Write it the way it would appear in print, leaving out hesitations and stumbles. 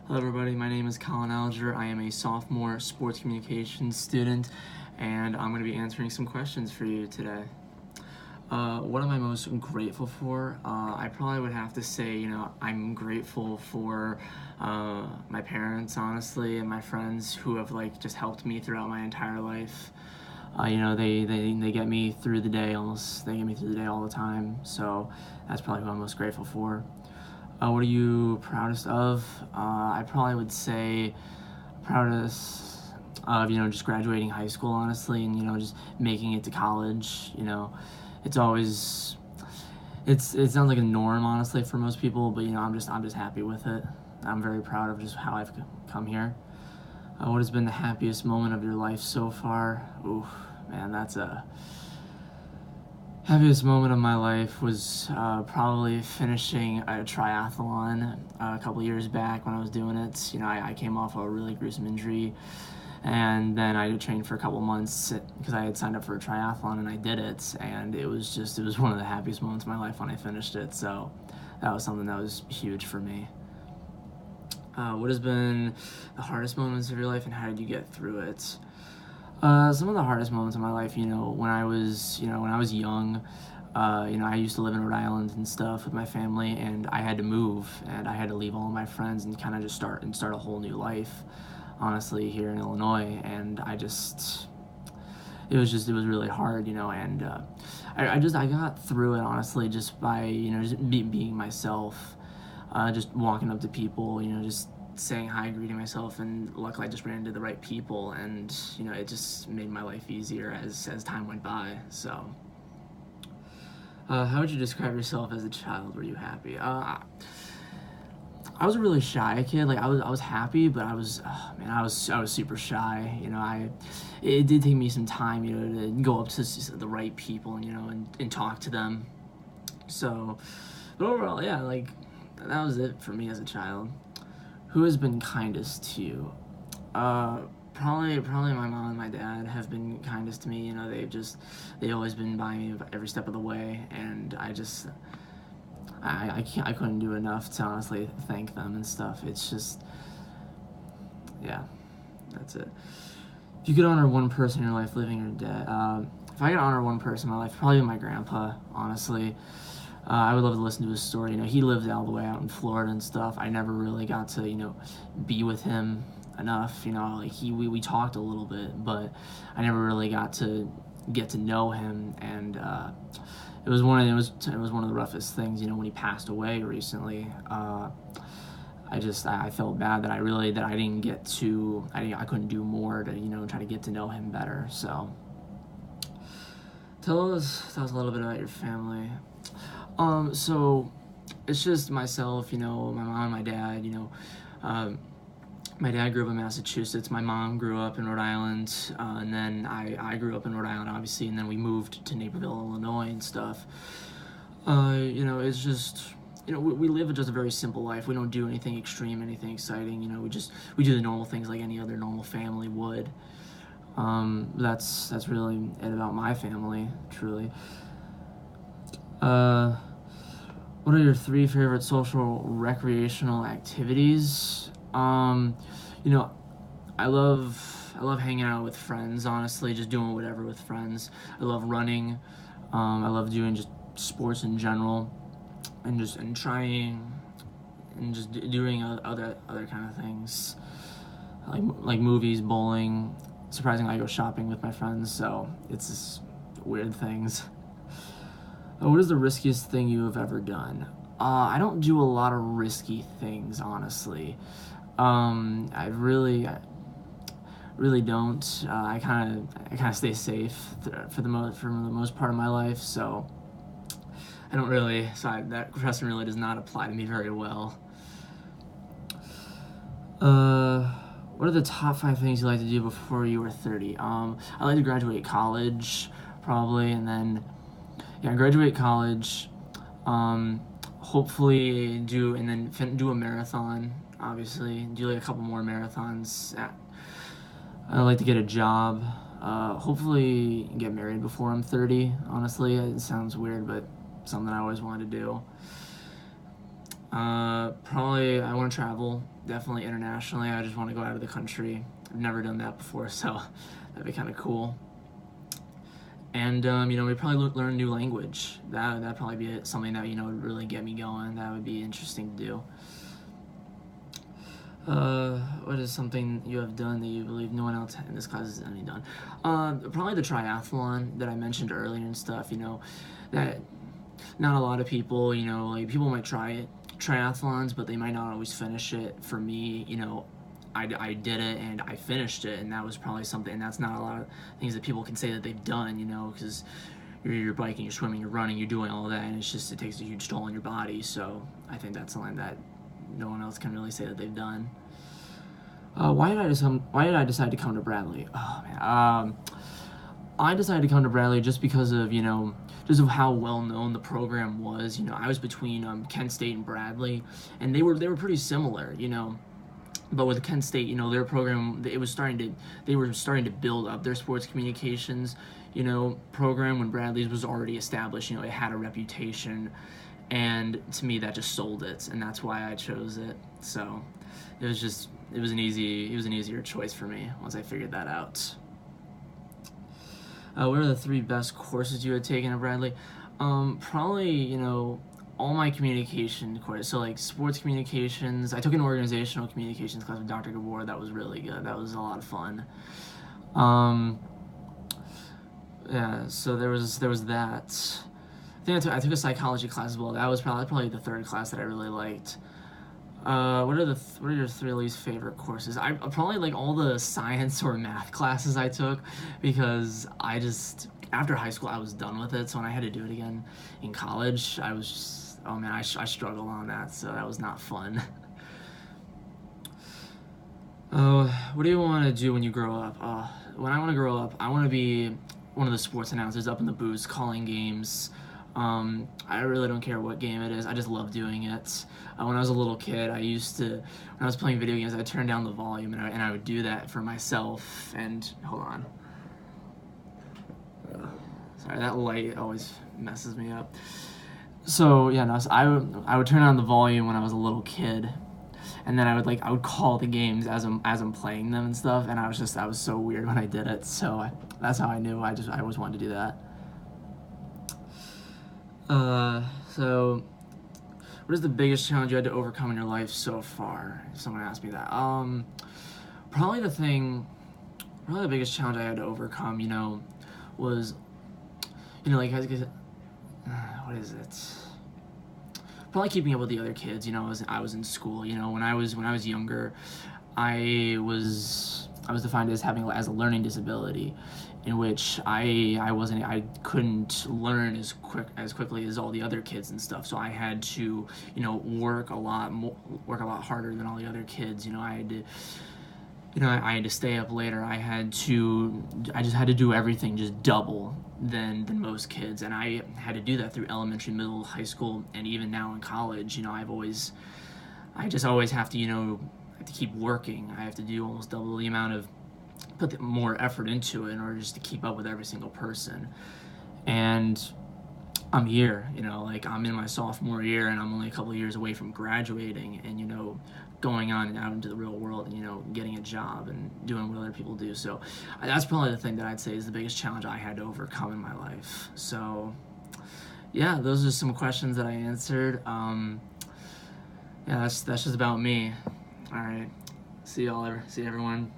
Hello everybody, my name is Colin Alger. I am a sophomore sports communications student and I'm going to be answering some questions for you today. What am I most grateful for? I probably would have to say, I'm grateful for my parents, honestly, and my friends who have just helped me throughout my entire life. They get me through the day they get me through the day all the time, so that's probably what I'm most grateful for. What are you proudest of? I probably would say proudest of, just graduating high school, honestly, and, just making it to college. It's always, it sounds like a norm, honestly, for most people, but, I'm just happy with it. I'm very proud of just how I've come here. What has been the happiest moment of your life so far? Ooh, man, happiest moment of my life was probably finishing a triathlon a couple years back when I was doing it. I came off a really gruesome injury, and then I trained for a couple months because I had signed up for a triathlon, and I did it, and it was one of the happiest moments of my life when I finished it. So that was something that was huge for me. What has been the hardest moments of your life, and how did you get through it? Some of the hardest moments of my life, when I was young, I used to live in Rhode Island and stuff with my family, and I had to move, and I had to leave all of my friends and kind of just start a whole new life, honestly, here in Illinois, and it was really hard, and I got through it, honestly, just by, just being myself, just walking up to people, just saying hi, greeting myself, and luckily I just ran into the right people, and it just made my life easier as time went by. So how would you describe yourself as a child? Were you happy? I was a really shy kid. I was happy, but I was super shy. It did take me some time, to go up to the right people, and talk to them. So, but overall, yeah, that was it for me as a child. Who has been kindest to you? Probably my mom and my dad have been kindest to me. They've always been by me every step of the way, and I couldn't do enough to honestly thank them and stuff. It's just, yeah, that's it. If you could honor one person in your life, living or dead, if I could honor one person in my life, probably my grandpa, honestly. I would love to listen to his story. He lived all the way out in Florida and stuff. I never really got to, be with him enough. We talked a little bit, but I never really got to get to know him. And it was one of the roughest things. When he passed away recently. I felt bad that I didn't get to. I couldn't do more to try to get to know him better. So tell us a little bit about your family. So it's just myself, my mom and my dad, my dad grew up in Massachusetts, my mom grew up in Rhode Island, and then I grew up in Rhode Island, obviously, and then we moved to Naperville, Illinois and stuff. It's just, we live just a very simple life. We don't do anything extreme, anything exciting, we do the normal things like any other normal family would. That's really it about my family, truly. What are your 3 favorite social recreational activities? I love hanging out with friends, honestly, just doing whatever with friends. I love running. I love doing just sports in general, and trying and just doing other kind of things, like movies, bowling. Surprisingly, I go shopping with my friends, so it's just weird things. What is the riskiest thing you have ever done? I don't do a lot of risky things, honestly. I really don't. I kind of stay safe for the most part of my life. So I don't really. So that question really does not apply to me very well. What are the top 5 things you like to do before you were 30? I like to graduate college, probably, and then. Yeah, graduate college, hopefully do a marathon, obviously, do a couple more marathons. I'd like to get a job, hopefully get married before I'm 30, honestly. It sounds weird, but something I always wanted to do. Probably I want to travel, definitely internationally. I just want to go out of the country. I've never done that before, so that'd be kind of cool. And we'd probably learn a new language. That'd probably be something that would really get me going. That would be interesting to do. What is something you have done that you believe no one else in this class has any done? Probably the triathlon that I mentioned earlier and stuff. That not a lot of people, like people might try it, triathlons, but they might not always finish it. For me, I did it and I finished it, and that was probably something. And that's not a lot of things that people can say that they've done, because you're biking, you're swimming, you're running, you're doing all that, and it takes a huge toll on your body. So I think that's something that no one else can really say that they've done. Why did I decide to come to Bradley? Oh man, I decided to come to Bradley just because of just of how well known the program was. I was between Kent State and Bradley, and they were pretty similar. But with Kent State, their program, they were starting to build up their sports communications, program, when Bradley's was already established. It had a reputation, and to me that just sold it, and that's why I chose it. So it was an easier choice for me once I figured that out. What are the 3 best courses you had taken at Bradley? Probably, all my communication courses. So like sports communications. I took an organizational communications class with Dr. Gabor. That was really good. That was a lot of fun. Yeah, so there was that. I think I took a psychology class as well. That was probably the 3rd class that I really liked. What are your 3 least favorite courses? I probably like all the science or math classes I took, because after high school I was done with it. So when I had to do it again in college, I was just, oh man, I struggled on that. So that was not fun. What do you want to do when you grow up? When I want to grow up, I want to be one of the sports announcers up in the booth calling games. I really don't care what game it is. I just love doing it. When I was a little kid, when I was playing video games, I'd turn down the volume, and I would do that for myself. And hold on. Sorry, that light always messes me up. So yeah, no, so I would turn on the volume when I was a little kid, and then I would call the games as I'm playing them and stuff. And I was so weird when I did it. So that's how I knew. I always wanted to do that. So what is the biggest challenge you had to overcome in your life so far? If someone asked me that, probably the biggest challenge I had to overcome, was, like, what is it? Probably keeping up with the other kids. I was in school. When I was younger, I was defined as having a learning disability, in which I couldn't learn as quickly as all the other kids and stuff. So I had to work a lot harder than all the other kids. I had to stay up later. I just had to do everything just double than most kids, and I had to do that through elementary, middle, high school, and even now in college. I just always have to have to keep working. I have to do almost double the amount of put more effort into it in order just to keep up with every single person. And I'm here, like I'm in my sophomore year, and I'm only a couple of years away from graduating and going on and out into the real world and getting a job and doing what other people do. So that's probably the thing that I'd say is the biggest challenge I had to overcome in my life. So yeah, those are some questions that I answered. Yeah, that's just about me. All right, see everyone.